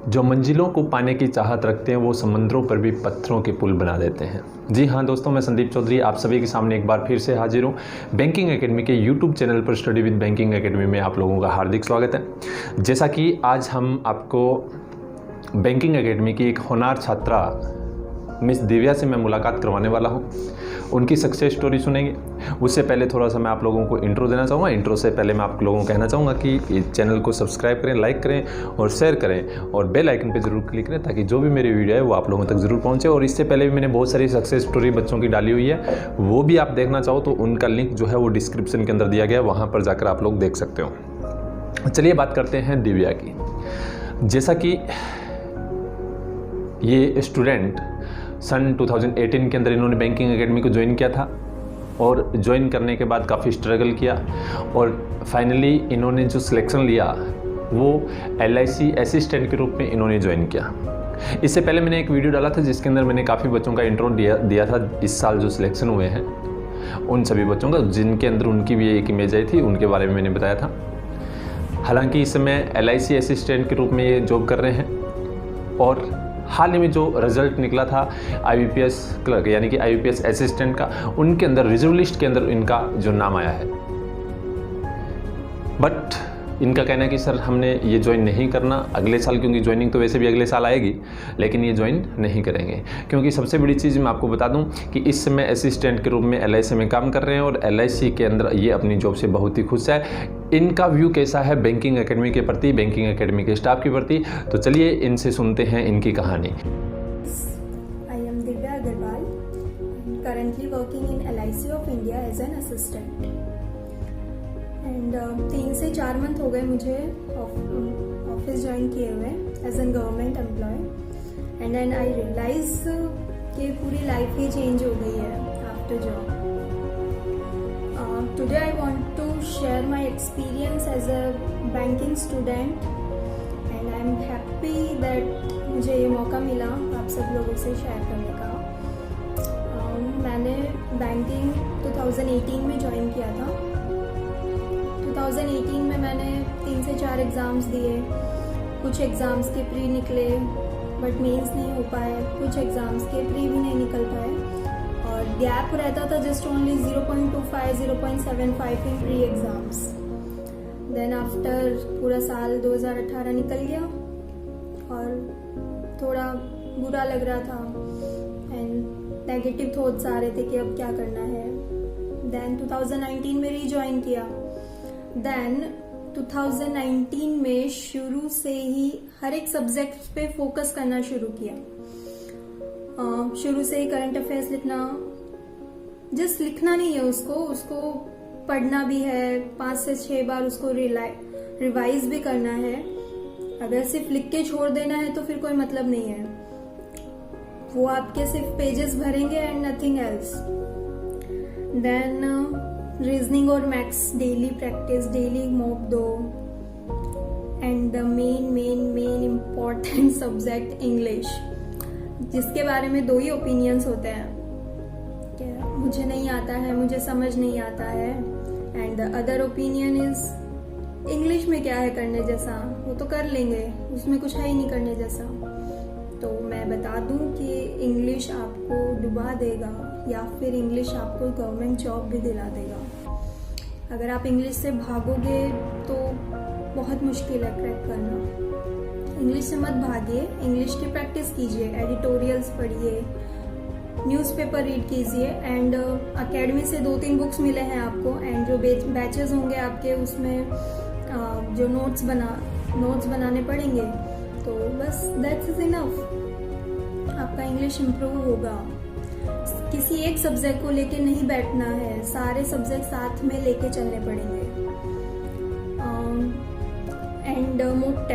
जो मंजिलों को पाने की चाहत रखते हैं वो समंदरों पर भी पत्थरों के पुल बना देते हैं। जी हाँ दोस्तों, मैं संदीप चौधरी आप सभी के सामने एक बार फिर से हाजिर हूँ। बैंकिंग एकेडमी के यूट्यूब चैनल पर स्टडी विद बैंकिंग एकेडमी में आप लोगों का हार्दिक स्वागत है। जैसा कि आज हम आपको बैंकिंग एकेडमी की एक होनहार छात्रा मिस दिव्या से मैं मुलाकात करवाने वाला हूँ। उनकी सक्सेस स्टोरी सुनेंगे। उससे पहले थोड़ा सा मैं आप लोगों को इंट्रो देना चाहूँगा। इंट्रो से पहले मैं आप लोगों को कहना चाहूँगा कि चैनल को सब्सक्राइब करें, लाइक करें और शेयर करें और बेल आइकन पे ज़रूर क्लिक करें ताकि जो भी मेरी वीडियो है वो आप लोगों तक ज़रूर पहुँचे। और इससे पहले भी मैंने बहुत सारी सक्सेस स्टोरी बच्चों की डाली हुई है, वो भी आप देखना चाहो तो उनका लिंक जो है वो डिस्क्रिप्शन के अंदर दिया गया है, वहाँ पर जाकर आप लोग देख सकते हो। चलिए बात करते हैं दिव्या की। जैसा कि ये स्टूडेंट सन 2018 के अंदर इन्होंने बैंकिंग एकेडमी को ज्वाइन किया था और ज्वाइन करने के बाद काफ़ी स्ट्रगल किया और फाइनली इन्होंने जो सिलेक्शन लिया वो LIC असिस्टेंट के रूप में इन्होंने ज्वाइन किया। इससे पहले मैंने एक वीडियो डाला था जिसके अंदर मैंने काफ़ी बच्चों का इंट्रो दिया था इस साल जो सिलेक्शन हुए हैं उन सभी बच्चों का, जिनके अंदर उनकी भी एक इमेज आई थी, उनके बारे में मैंने बताया था। हालांकि इस समय LIC असिस्टेंट के रूप में ये जॉब कर रहे हैं और हाल ही में जो रिजल्ट निकला था IBPS क्लर्क यानी कि IBPS असिस्टेंट का, उनके अंदर रिजर्व लिस्ट के अंदर इनका जो नाम आया है। बट इनका कहना है कि सर हमने ये ज्वाइन नहीं करना अगले साल, क्योंकि ज्वाइनिंग तो वैसे भी अगले साल आएगी, लेकिन ये ज्वाइन नहीं करेंगे। क्योंकि सबसे बड़ी चीज़ मैं आपको बता दूं कि इस समय असिस्टेंट के रूप में LIC में काम कर रहे हैं और LIC के अंदर ये अपनी जॉब से बहुत ही खुश है। इनका व्यू कैसा है बैंकिंग एकेडमी के प्रति, बैंकिंग एकेडमी के स्टाफ के प्रति, तो चलिए इनसे सुनते हैं इनकी कहानी। I am Divya Agarwal, currently working in LIC of India as an assistant. And 3 से 4 मंथ हो गए मुझे ऑफिस ज्वाइन किए हुए as an government employee. And then I realise कि पूरी लाइफ ही चेंज हो गई है after job. Today I want to share my experience as a banking student and I am happy that मुझे ये मौका मिला आप सब लोगों से शेयर करने का। मैंने बैंकिंग 2018 में ज्वाइन किया था। 2018 में मैंने 3 से 4 एग्ज़ाम्स दिए। कुछ एग्ज़ाम्स के प्री निकले बट मेंस नहीं हो पाए, कुछ एग्ज़ाम्स के प्री भी नहीं निकल पाए और गैप रहता था just only 0.25 0.75 in pre exams. Then after पूरा साल 2018 निकल गया और थोड़ा बुरा लग रहा था एंड नेगेटिव थॉट्स आ रहे थे कि अब क्या करना है। देन 2019 में रीजॉइन किया। देन 2019 में शुरू से ही हर एक सब्जेक्ट पे फोकस करना शुरू किया। शुरू से ही करंट अफेयर्स लिखना, जस्ट लिखना नहीं है, उसको पढ़ना भी है, 5 से 6 बार उसको रिवाइज भी करना है। अगर सिर्फ लिख के छोड़ देना है तो फिर कोई मतलब नहीं है, वो आपके सिर्फ पेजेस भरेंगे and nothing else. Then reasoning और maths daily practice, daily mock दो। And the main important subject English, जिसके बारे में 2 ही ओपिनियंस होते हैं, मुझे नहीं आता है, मुझे समझ नहीं आता है, and the other opinion is English में क्या है करने जैसा, वो तो कर लेंगे, उसमें कुछ है ही नहीं करने जैसा। तो मैं बता दूं कि इंग्लिश आपको डुबा देगा या फिर इंग्लिश आपको गवर्नमेंट जॉब भी दिला देगा। अगर आप इंग्लिश से भागोगे तो बहुत मुश्किल है क्रैक करना। इंग्लिश से मत भागिए, इंग्लिश की प्रैक्टिस कीजिए, एडिटोरियल्स पढ़िए, न्यूज़पेपर रीड कीजिए एंड एकेडमी से 2-3 बुक्स मिले हैं आपको एंड जो बैचेस होंगे आपके उसमें जो नोट्स बनाने पड़ेंगे, तो बस दैट्स इज इनफ। आपका इंग्लिश इम्प्रूव होगा। किसी एक सब्जेक्ट को लेके नहीं बैठना है, सारे सब्जेक्ट साथ में लेके चलने पड़ेंगे। एंड मॉक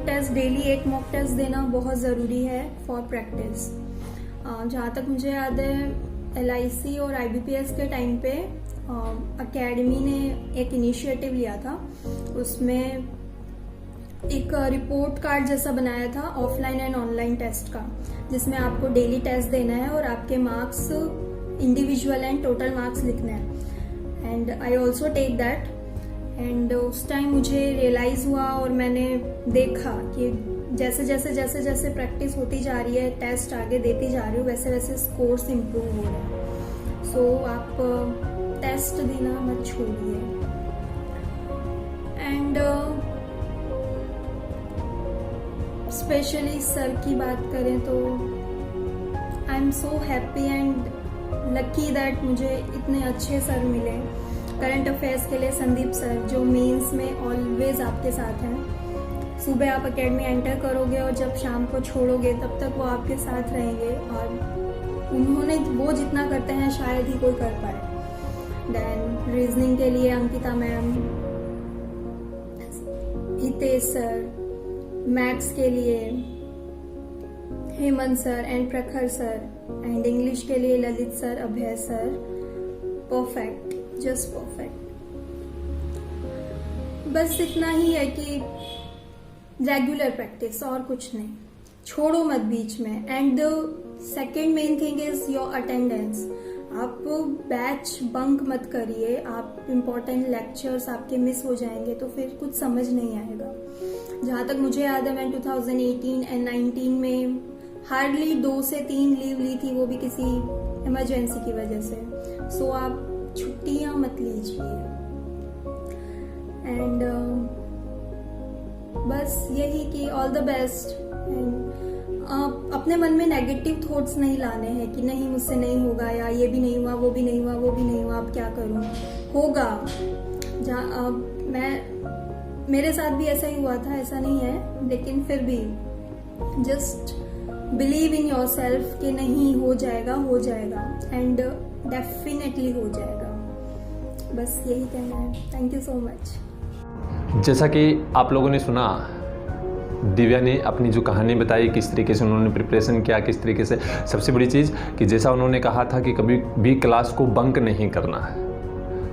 टेस्ट डेली एक मॉक टेस्ट देना बहुत ज़रूरी है फॉर प्रैक्टिस। जहाँ तक मुझे याद है LIC और IBPS के टाइम पे एकेडमी ने एक इनिशिएटिव लिया था, उसमें एक रिपोर्ट कार्ड जैसा बनाया था ऑफलाइन एंड ऑनलाइन टेस्ट का, जिसमें आपको डेली टेस्ट देना है और आपके marks individual and total marks लिखने हैं। And I also take that and उस टाइम मुझे रियलाइज हुआ और मैंने देखा कि जैसे जैसे प्रैक्टिस होती जा रही है, टेस्ट आगे देती जा रही हूँ, वैसे वैसे स्कोर्स इम्प्रूव हो रहे हैं। सो आप टेस्ट देना मत छोड़िए। एंड स्पेशली सर की बात करें तो I am so happy and lucky that मुझे इतने अच्छे सर मिले। करंट अफेयर्स के लिए संदीप सर, जो मेंस में ऑलवेज आपके साथ हैं। सुबह आप एकेडमी एंटर करोगे और जब शाम को छोड़ोगे तब तक वो आपके साथ रहेंगे, और उन्होंने वो जितना करते हैं शायद ही कोई कर पाए। देन रीजनिंग के लिए Ankita ma'am, Hitesh sir, maths के लिए हेमंत सर एंड प्रखर सर, एंड इंग्लिश के लिए ललित सर, अभय सर। Perfect, just perfect. बस इतना ही है कि रेगुलर प्रैक्टिस, और कुछ नहीं, छोड़ो मत बीच में। And the second main thing is your attendance. आप बैच बंक मत करिए। आप इम्पोर्टेंट लेक्चर्स आपके मिस हो जाएंगे तो फिर कुछ समझ नहीं आएगा। जहाँ तक मुझे याद है, मैं 2018 एंड 19 में हार्डली 2 से 3 लीव ली थी, वो भी किसी इमरजेंसी की वजह से। सो आप छुट्टियां मत लीजिए। एंड बस यही कि ऑल द बेस्ट। अपने मन में नेगेटिव थॉट्स नहीं लाने हैं कि नहीं मुझसे नहीं होगा, या ये भी नहीं हुआ, वो भी नहीं हुआ, वो भी नहीं हुआ, अब क्या करूं। होगा। मेरे साथ भी ऐसा ही हुआ था, ऐसा नहीं है, लेकिन फिर भी just believe in your self कि नहीं हो जाएगा, हो जाएगा, एंड डेफिनेटली हो जाएगा। बस यही कहना है। Thank you so much. जैसा कि आप लोगों ने सुना, दिव्या ने अपनी जो कहानी बताई, किस तरीके से उन्होंने प्रिपरेशन किया, किस तरीके से। सबसे बड़ी चीज़ कि जैसा उन्होंने कहा था कि कभी भी क्लास को बंक नहीं करना है।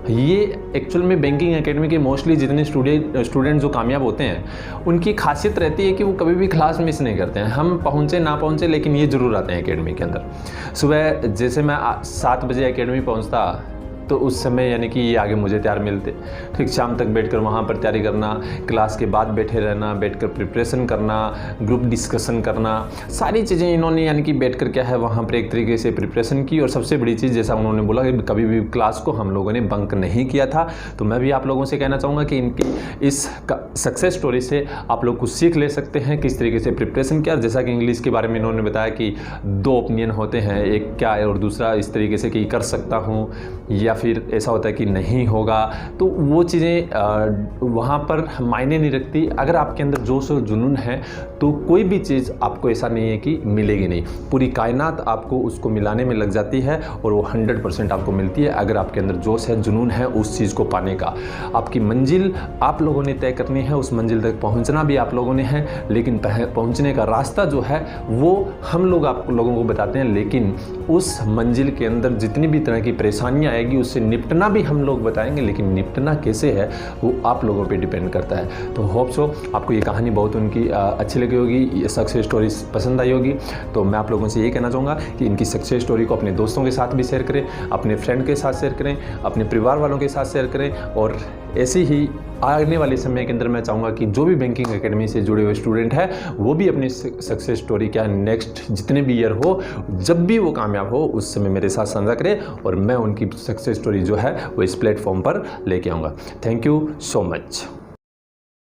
ये एक्चुअल में बैंकिंग एकेडमी के मोस्टली जितने स्टूडेंट जो कामयाब होते हैं, उनकी खासियत रहती है कि वो कभी भी क्लास मिस नहीं करते हैं। हम पहुँचे ना पहुँचे, लेकिन ये ज़रूर आते हैं एकेडमी के अंदर। सुबह जैसे मैं 7 बजे एकेडमी पहुँचता तो उस समय यानी कि ये आगे मुझे तैयार मिलते। ठीक शाम तक बैठकर वहाँ पर तैयारी करना, क्लास के बाद बैठे रहना, बैठकर प्रिपरेशन करना, ग्रुप डिस्कशन करना, सारी चीज़ें इन्होंने यानी कि बैठकर क्या है वहाँ पर एक तरीके से प्रिपरेशन की। और सबसे बड़ी चीज़, जैसा उन्होंने बोला कि कभी भी क्लास को हम लोगों ने बंक नहीं किया था। तो मैं भी आप लोगों से कहना चाहूँगा कि इनकी इस सक्सेस स्टोरी से आप लोग कुछ सीख ले सकते हैं, किस तरीके से प्रिपरेशन किया। जैसा कि इंग्लिश के बारे में इन्होंने बताया कि 2 ओपिनियन होते हैं, एक क्या है और दूसरा इस तरीके से कि कर सकता हूँ, या फिर ऐसा होता है कि नहीं होगा। तो वो चीज़ें वहाँ पर मायने नहीं रखती। अगर आपके अंदर जोश और जुनून है तो कोई भी चीज़ आपको ऐसा नहीं है कि मिलेगी नहीं। पूरी कायनात आपको उसको मिलाने में लग जाती है और वो 100% आपको मिलती है, अगर आपके अंदर जोश है, जुनून है उस चीज़ को पाने का। आपकी मंजिल आप लोगों ने तय करनी है, उस मंजिल तक पहुँचना भी आप लोगों ने है, लेकिन पहुँचने का रास्ता जो है वो हम लोग आप लोगों को बताते हैं। लेकिन उस मंजिल के अंदर जितनी भी तरह की परेशानियाँ आएगी उससे निपटना भी हम लोग बताएंगे, लेकिन निपटना कैसे है वो आप लोगों पे डिपेंड करता है। तो होप सो आपको ये कहानी बहुत उनकी अच्छी लगी होगी, ये सक्सेस स्टोरी पसंद आई होगी। तो मैं आप लोगों से ये कहना चाहूँगा कि इनकी सक्सेस स्टोरी को अपने दोस्तों के साथ भी शेयर करें, अपने फ्रेंड के साथ शेयर करें, अपने परिवार वालों के साथ शेयर करें। और ऐसे ही आने वाले समय के अंदर मैं चाहूँगा कि जो भी बैंकिंग एकेडमी से जुड़े हुए स्टूडेंट हैं वो भी अपनी सक्सेस स्टोरी क्या नेक्स्ट जितने भी ईयर हो, जब भी वो कामयाब हो, उस समय मेरे साथ साझा करें और मैं उनकी सक्सेस स्टोरी जो है वो इस प्लेटफॉर्म पर लेके आऊँगा। Thank you so much.